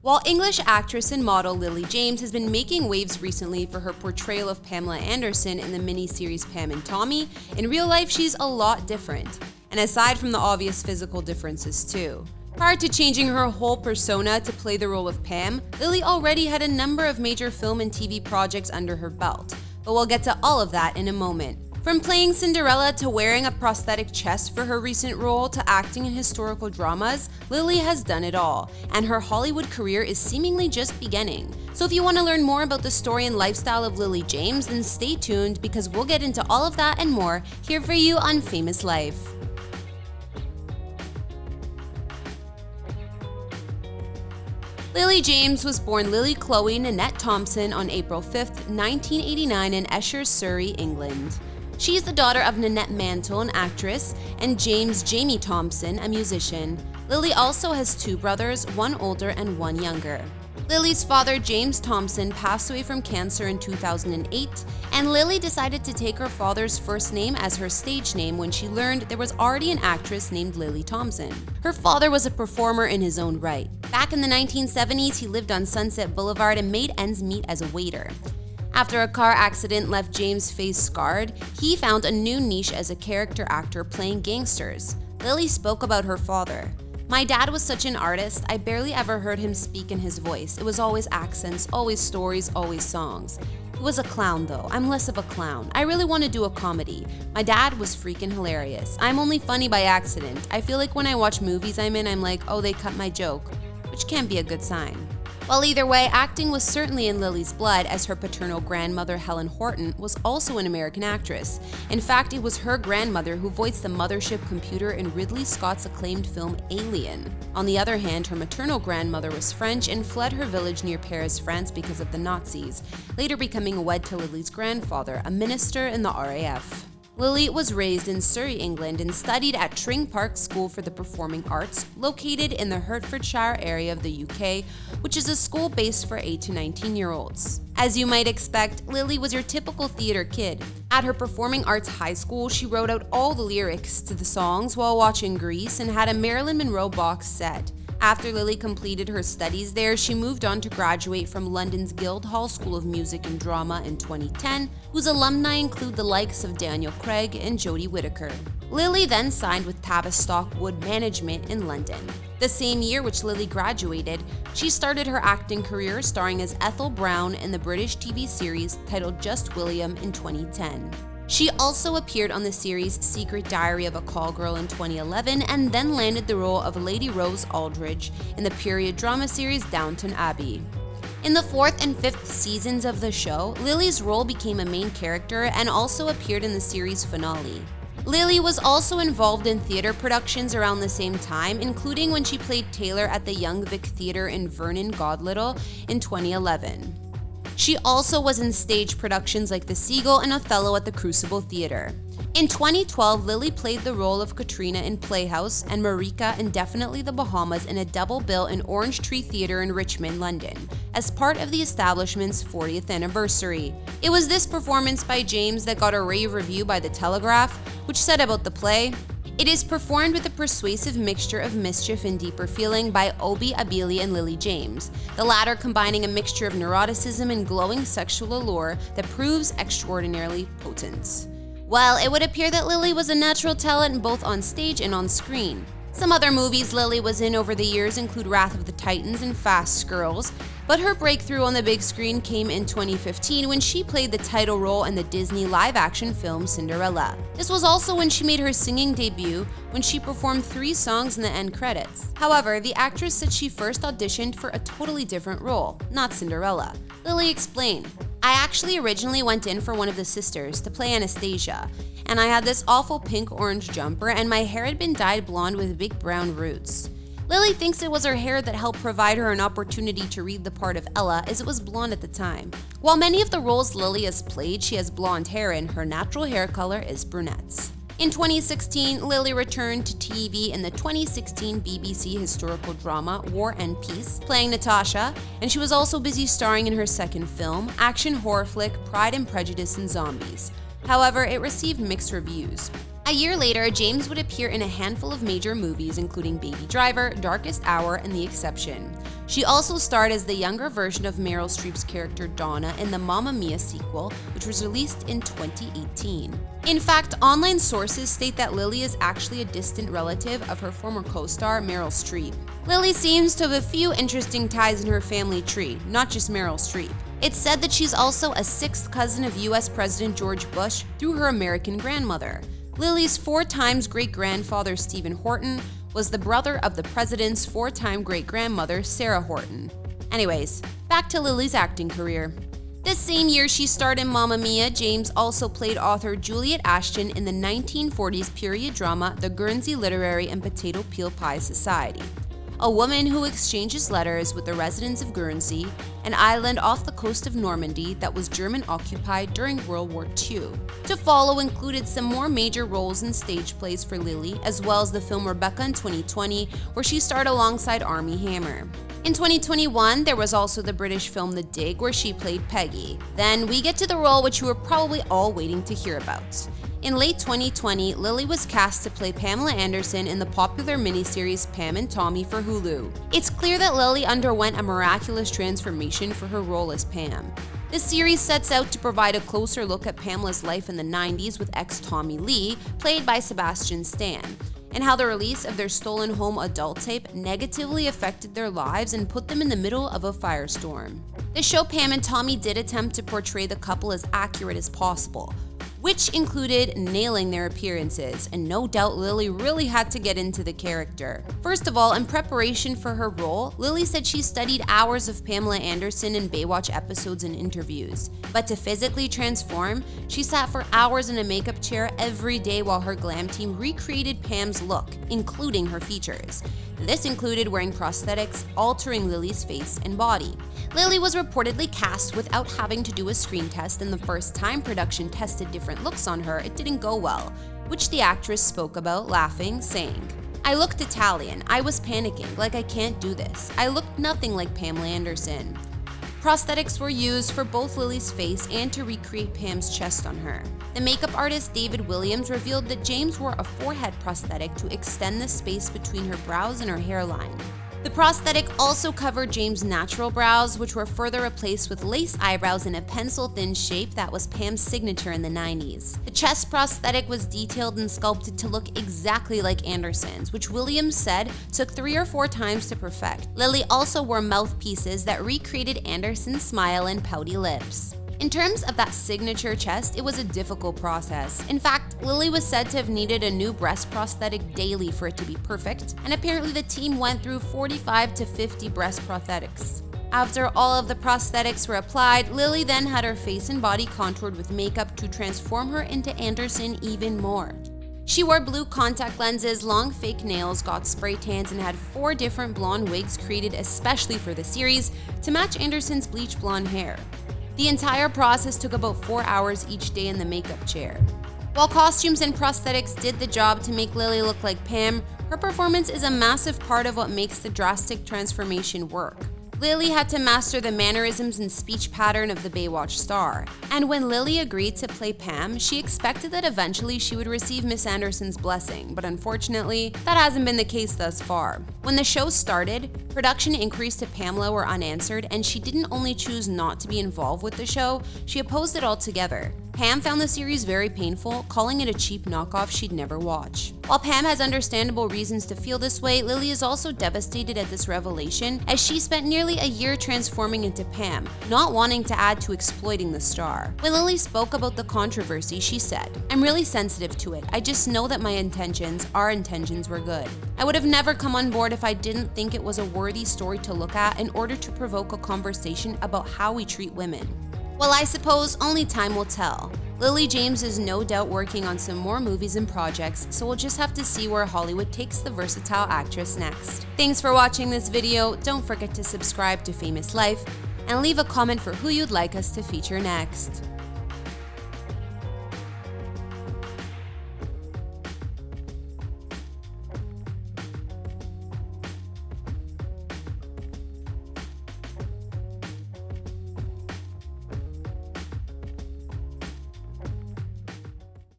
While English actress and model Lily James has been making waves recently for her portrayal of Pamela Anderson in the miniseries Pam and Tommy, in real life she's a lot different, and aside from the obvious physical differences too. Prior to changing her whole persona to play the role of Pam, Lily already had a number of major film and TV projects under her belt, but we'll get to all of that in a moment. From playing Cinderella to wearing a prosthetic chest for her recent role to acting in historical dramas, Lily has done it all, and her Hollywood career is seemingly just beginning. So if you want to learn more about the story and lifestyle of Lily James, then stay tuned because we'll get into all of that and more here for you on Famous Life. Lily James was born Lily Chloe Nanette Thompson on April 5, 1989 in Esher, Surrey, England. She is the daughter of Nanette Mantle, an actress, and James Jamie Thompson, a musician. Lily also has two brothers, one older and one younger. Lily's father, James Thompson, passed away from cancer in 2008, and Lily decided to take her father's first name as her stage name when she learned there was already an actress named Lily Thompson. Her father was a performer in his own right. Back in the 1970s, he lived on Sunset Boulevard and made ends meet as a waiter. After a car accident left James' face scarred, he found a new niche as a character actor playing gangsters. Lily spoke about her father. "My dad was such an artist, I barely ever heard him speak in his voice. It was always accents, always stories, always songs. He was a clown though. I'm less of a clown. I really want to do a comedy. My dad was freaking hilarious. I'm only funny by accident. I feel like when I watch movies I'm in, I'm like, oh, they cut my joke," which can be a good sign. Well, either way, acting was certainly in Lily's blood, as her paternal grandmother, Helen Horton, was also an American actress. In fact, it was her grandmother who voiced the mothership computer in Ridley Scott's acclaimed film Alien. On the other hand, her maternal grandmother was French and fled her village near Paris, France because of the Nazis, later becoming wed to Lily's grandfather, a minister in the RAF. Lily was raised in Surrey, England, and studied at Tring Park School for the Performing Arts, located in the Hertfordshire area of the UK, which is a school based for 8 to 19-year-olds. As you might expect, Lily was your typical theater kid. At her performing arts high school, she wrote out all the lyrics to the songs while watching Grease and had a Marilyn Monroe box set. After Lily completed her studies there, she moved on to graduate from London's Guildhall School of Music and Drama in 2010, whose alumni include the likes of Daniel Craig and Jodie Whittaker. Lily then signed with Tavistock Wood Management in London. The same year which Lily graduated, she started her acting career starring as Ethel Brown in the British TV series titled Just William in 2010. She also appeared on the series Secret Diary of a Call Girl in 2011 and then landed the role of Lady Rose Aldridge in the period drama series Downton Abbey. In the 4th and 5th seasons of the show, Lily's role became a main character and also appeared in the series finale. Lily was also involved in theater productions around the same time, including when she played Taylor at the Young Vic Theatre in Vernon Godlittle in 2011. She also was in stage productions like The Seagull and Othello at the Crucible Theatre. In 2012, Lily played the role of Katrina in Playhouse and Marika in Definitely the Bahamas in a double bill in Orange Tree Theatre in Richmond, London, as part of the establishment's 40th anniversary. It was this performance by James that got a rave review by The Telegraph, which said about the play, "It is performed with a persuasive mixture of mischief and deeper feeling by Obi Abili and Lily James, the latter combining a mixture of neuroticism and glowing sexual allure that proves extraordinarily potent." Well, it would appear that Lily was a natural talent both on stage and on screen. Some other movies Lily was in over the years include Wrath of the Titans and Fast Girls, but her breakthrough on the big screen came in 2015 when she played the title role in the Disney live-action film Cinderella. This was also when she made her singing debut when she performed 3 songs in the end credits. However, the actress said she first auditioned for a totally different role, not Cinderella. Lily explained, "I actually originally went in for one of the sisters to play Anastasia, and I had this awful pink-orange jumper and my hair had been dyed blonde with big brown roots." Lily thinks it was her hair that helped provide her an opportunity to read the part of Ella, as it was blonde at the time. While many of the roles Lily has played she has blonde hair in, her natural hair color is brunettes. In 2016, Lily returned to TV in the 2016 BBC historical drama War and Peace, playing Natasha, and she was also busy starring in her second film, action horror flick Pride and Prejudice and Zombies. However, it received mixed reviews. A year later, James would appear in a handful of major movies including Baby Driver, Darkest Hour, and The Exception. She also starred as the younger version of Meryl Streep's character Donna in the Mamma Mia sequel, which was released in 2018. In fact, online sources state that Lily is actually a distant relative of her former co-star Meryl Streep. Lily seems to have a few interesting ties in her family tree, not just Meryl Streep. It's said that she's also a sixth cousin of US President George Bush through her American grandmother. Lily's 4 times great-grandfather Stephen Horton was the brother of the president's 4-time great-grandmother Sarah Horton. Anyways, back to Lily's acting career. This same year she starred in Mamma Mia, James also played author Juliet Ashton in the 1940s period drama The Guernsey Literary and Potato Peel Pie Society. A woman who exchanges letters with the residents of Guernsey, an island off the coast of Normandy that was German-occupied during World War II. To follow included some more major roles in stage plays for Lily, as well as the film Rebecca in 2020, where she starred alongside Armie Hammer. In 2021, there was also the British film The Dig, where she played Peggy. Then we get to the role which you were probably all waiting to hear about. In late 2020, Lily was cast to play Pamela Anderson in the popular miniseries Pam and Tommy for Hulu. It's clear that Lily underwent a miraculous transformation for her role as Pam. The series sets out to provide a closer look at Pamela's life in the 90s with ex-Tommy Lee, played by Sebastian Stan, and how the release of their stolen home adult tape negatively affected their lives and put them in the middle of a firestorm. The show Pam and Tommy did attempt to portray the couple as accurate as possible, which included nailing their appearances, and no doubt Lily really had to get into the character. First of all, in preparation for her role, Lily said she studied hours of Pamela Anderson in Baywatch episodes and interviews. But to physically transform, she sat for hours in a makeup chair every day while her glam team recreated Pam's look, including her features. This included wearing prosthetics, altering Lily's face and body. Lily was reportedly cast without having to do a screen test, and the first time production tested different looks on her, it didn't go well, which the actress spoke about, laughing, saying, "I looked Italian. I was panicking, like I can't do this. I looked nothing like Pamela Anderson." Prosthetics were used for both Lily's face and to recreate Pam's chest on her. The makeup artist David Williams revealed that James wore a forehead prosthetic to extend the space between her brows and her hairline. The prosthetic also covered James' natural brows, which were further replaced with lace eyebrows in a pencil-thin shape that was Pam's signature in the 90s. The chest prosthetic was detailed and sculpted to look exactly like Anderson's, which Williams said took 3 or 4 times to perfect. Lily also wore mouthpieces that recreated Anderson's smile and pouty lips. In terms of that signature chest, it was a difficult process. In fact, Lily was said to have needed a new breast prosthetic daily for it to be perfect, and apparently the team went through 45 to 50 breast prosthetics. After all of the prosthetics were applied, Lily then had her face and body contoured with makeup to transform her into Anderson even more. She wore blue contact lenses, long fake nails, got spray tans, and had 4 different blonde wigs created especially for the series to match Anderson's bleach blonde hair. The entire process took about 4 hours each day in the makeup chair. While costumes and prosthetics did the job to make Lily look like Pam, her performance is a massive part of what makes the drastic transformation work. Lily had to master the mannerisms and speech pattern of the Baywatch star. And when Lily agreed to play Pam, she expected that eventually she would receive Miss Anderson's blessing, but unfortunately, that hasn't been the case thus far. When the show started, production inquiries to Pamela were unanswered, and she didn't only choose not to be involved with the show, she opposed it altogether. Pam found the series very painful, calling it a cheap knockoff she'd never watch. While Pam has understandable reasons to feel this way, Lily is also devastated at this revelation, as she spent nearly a year transforming into Pam, not wanting to add to exploiting the star. When Lily spoke about the controversy, she said, "I'm really sensitive to it. I just know that our intentions were good. I would have never come on board if I didn't think it was a worthy story to look at in order to provoke a conversation about how we treat women." Well, I suppose only time will tell. Lily James is no doubt working on some more movies and projects, so we'll just have to see where Hollywood takes the versatile actress next. Thanks for watching this video. Don't forget to subscribe to Famous Life and leave a comment for who you'd like us to feature next.